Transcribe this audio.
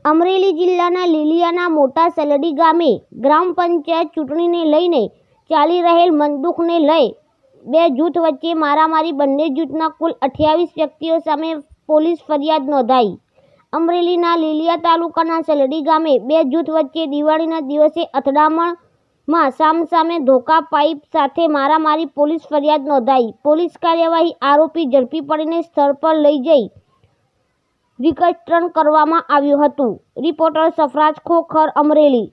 અમરેલી જિલ્લાના લીલિયાના મોટા સલડી ગામે ગ્રામ પંચાયત ચૂંટણીને લઈને ચાલી રહેલ મનદુખને લઈ બે જૂથ વચ્ચે મારામારી. બંને જૂથના કુલ 28 વ્યક્તિઓ સામે પોલીસ ફરિયાદ નોંધાઈ. અમરેલીના લીલિયા તાલુકાના સલડી ગામે બે જૂથ વચ્ચે દિવાળીના દિવસે અથડામણમાં સામસામે ધોકા પાઇપ સાથે મારામારી. પોલીસ ફરિયાદ નોંધાઈ. પોલીસ કાર્યવાહી. આરોપી ઝડપી પાડીને સ્થળ પર લઈ જઈ રિકસ્ટ્રક્શન કરવામાં આવ્યું હતું. રિપોર્ટર સફરાજ ખોખર, અમરેલી.